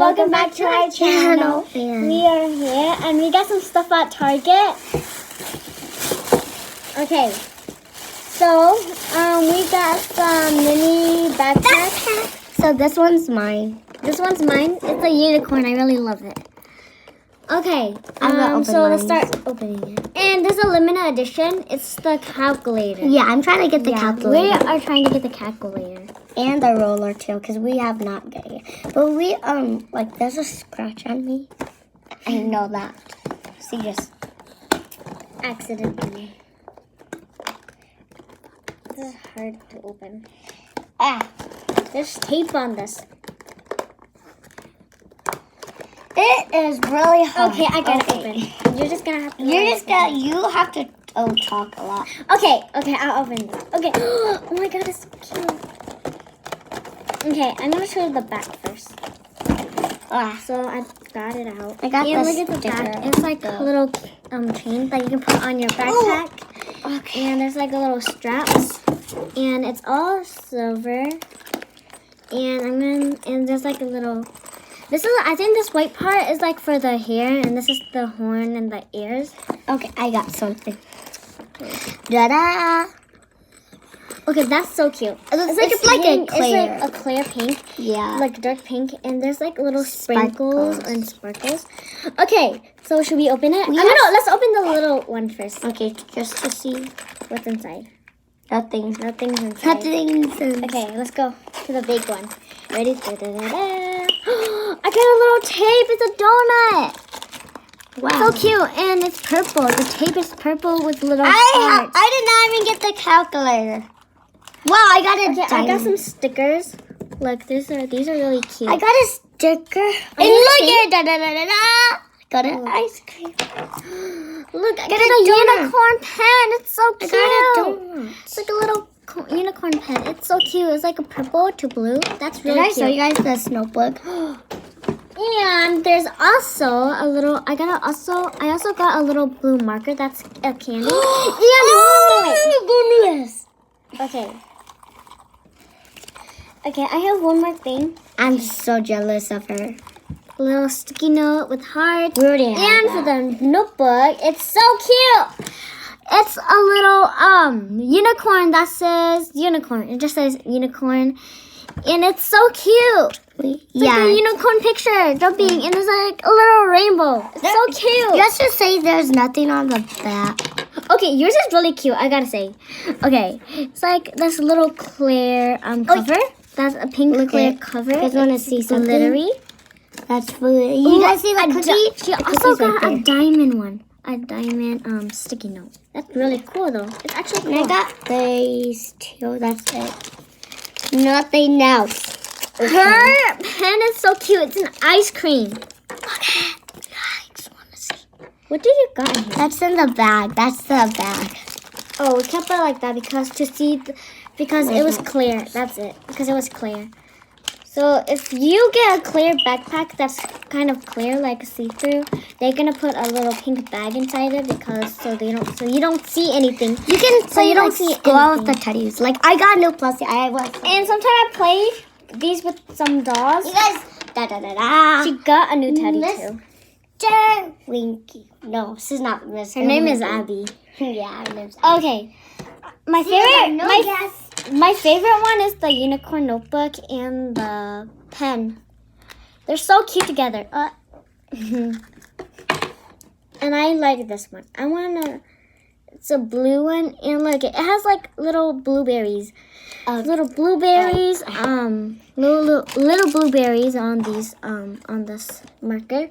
welcome back to our channel. We are here and we got some stuff at Target. Okay, so we got some mini backpacks. So this one's mine. This one's mine. It's a unicorn. I really love it. Okay, so let's start opening it. And this is a limited edition. It's the calculator. Yeah, I'm trying to get the calculator. We are trying to get the calculator. And the roller too, because we have not got it yet. But we, like, there's a scratch on me. I know that. See, just Accidentally. This is hard to open. There's tape on this. It is really hard. Okay, I got it open. You're just gonna have to. You have to talk a lot. Okay, I'll open this. Okay. Oh my god, it's so cute. Okay, I'm gonna show you the back first. So I got it out. I got and the look at the sticker. back. It's like a little chain that you can put on your backpack. Okay. And there's like a little straps. And it's all silver. And there's like a little. I think this white part is like for the hair, and this is the horn and the ears. Okay, I got something. Da-da! Okay, that's so cute. It's like a clear. It's like a clear pink. Yeah. Like dark pink, and there's like little sprinkles and sparkles. Okay, so should we open it? Yes. No, let's open the little one first. Okay, just to see. What's inside? Nothing. Nothing's inside. Nothing's in. Okay, let's go to the big one. Ready? Da-da-da-da. I got a little tape. It's a donut. Wow. So cute, and it's purple. The tape is purple with little hearts. I did not even get the calculator. Wow, I got a Okay, I got some stickers. Look, these are really cute. I got a sticker. And look at da-da-da-da-da. Got an ice cream. Look, I got a a donut. unicorn pen. It's so cute. I got a donut. It's like a little unicorn pen. It's so cute. It's like a purple to blue. That's really Did I cute. show you guys this notebook? And there's also a little. I also got a little blue marker. That's a candy. Boneless. Okay. Okay, I have one more thing. I'm so jealous of her. A little sticky note with hearts. We already have And that. for the notebook, it's so cute. It's a little unicorn that says unicorn. It just says unicorn. And it's so cute. It's like a unicorn picture jumping, and there's like a little rainbow. It's so cute. Let's just say there's nothing on the back. Okay, yours is really cute, I gotta say. Okay, it's like this little clear cover. That's a pink clear cover. You guys want to see something? Glittery. That's food. You guys see the cookie? She also got a diamond one. A diamond sticky note. That's really cool though. It's actually cool. And I got these two. That's it. Nothing else. Her pen is so cute. It's an ice cream. Look at it. I just want to see. What did you got in here? That's in the bag. That's the bag. Oh, we kept it like that because because it was clear. That's it. Because it was clear. So if you get a clear backpack that's kind of clear, like see-through, they're gonna put a little pink bag inside it because so you don't see anything. You can So you don't see go out with the anything. teddies. Like I got no plus. And sometimes I play these with some dolls. You guys. Da da da da. She got a new teddy Miss too. Winky. No, this is not Miss. Her name is Abby. Yeah, her name's Abby. Okay. My favorite one is the unicorn notebook and the pen. They're so cute together. And I like this one. It's a blue one, and look, it has like little blueberries. Little blueberries on these on this marker.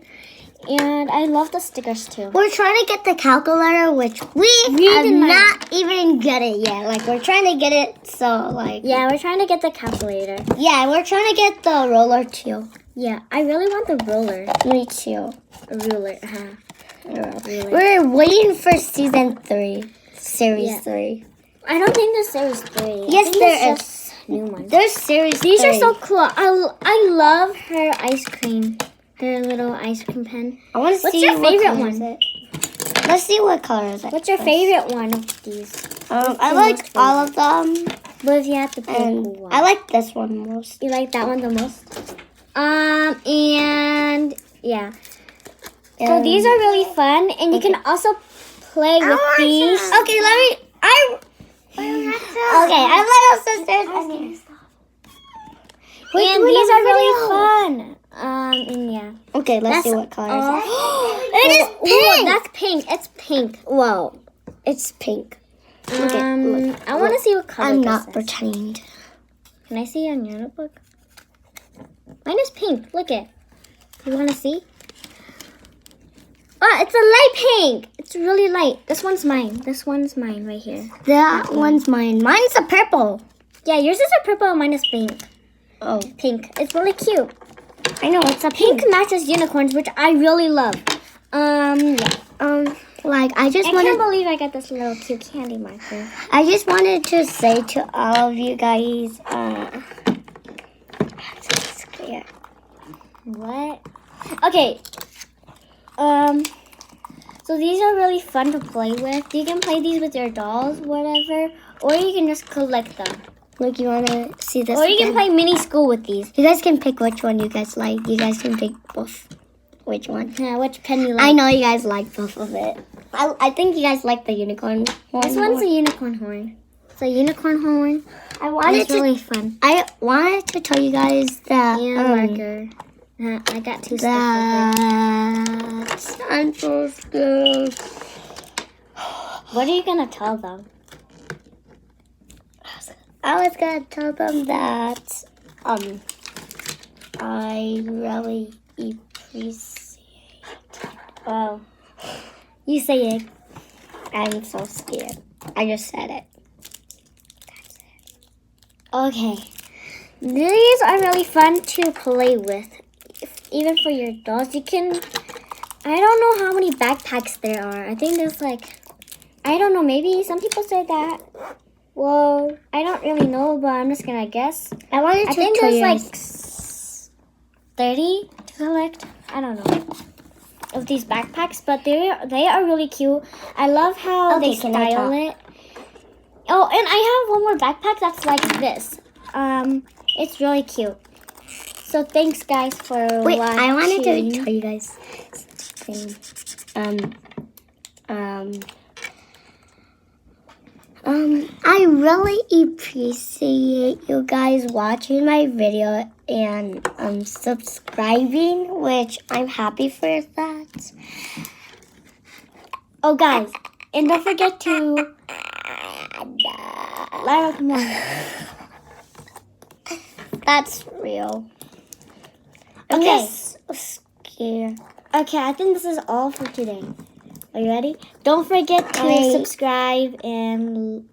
And I love the stickers too. We're trying to get the calculator, which we have not even get it yet. Like, we're trying to get it, so, like... Yeah, we're trying to get the calculator. Yeah, we're trying to get the roller, too. Yeah, I really want the roller. Me, too. A ruler. Ruler. We're waiting for season 3. Series 3. I don't think there's series 3. Yes, there is. New ones. There's series These 3. are so cool. I love her ice cream. Her little ice cream pen. I want to What's see your what favorite color one? is it. Let's see what color is it. What's your favorite one of these? I like all of them. But if you have to pick And one. I like this one most. You like that one the most? And yeah. So these are really fun, and you can also play with these. Okay, let me. Okay, I'm little sisters. And these are really fun. And yeah. Okay, let's see what colors. It is pink. That's pink. It's pink. Whoa, it's pink. Okay, I want to see what color. I'm this not is. pretending. Can I see on your notebook? Mine is pink. Look it. You want to see? Oh, it's a light pink. It's really light. This one's mine. This one's mine right here. That one's mine. Mine's a purple. Yeah, yours is a purple and mine is pink. Oh, Pink. It's really cute. I know it's a Pink matches unicorns, which I really love. Yeah. Like I just I wanted. can't believe I got this little cute candy marker. I just wanted to say to all of you guys. I'm so scared. What? Okay. So these are really fun to play with. You can play these with your dolls, whatever, or you can just collect them. Like you wanna see this? Or you can again? play mini school with these. You guys can pick which one you guys like. You guys can pick both. Which one? Yeah, which pen you like? I know you guys like both of it. I think you guys like the unicorn one. This one's a unicorn horn. It's a unicorn horn. I wanted It's really fun. I wanted to tell you guys that And marker. I got two stickers. that I'm so scared. What are you gonna tell them? I was gonna tell them that I really appreciate. Oh, you say it. I'm so scared. I just said it. Okay. These are really fun to play with. Even for your dolls, you can. I don't know how many backpacks there are. I think there's like, I don't know. Maybe some people say that. Well, I don't really know, but I'm just gonna guess. I wanted to I think tell there's you like guys. 30 to collect. I don't know of these backpacks, but they are really cute. I love how Okay, they can I style talk? it. Oh, and I have one more backpack that's like this. It's really cute. So thanks, guys, for Wait, watching. I wanted to tell you guys I really appreciate you guys watching my video and subscribing, which I'm happy for that. Oh, guys, and don't forget to Lyra, come on. That's real. I'm Okay. just scared. Okay, I think this is all for today. Are you ready? Don't forget to Wait. subscribe and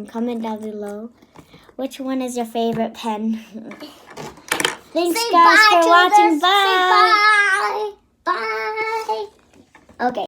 comment down below. Which one is your favorite pen? Thanks, Say guys, bye for to watching. the- say Bye. bye. Bye. Okay.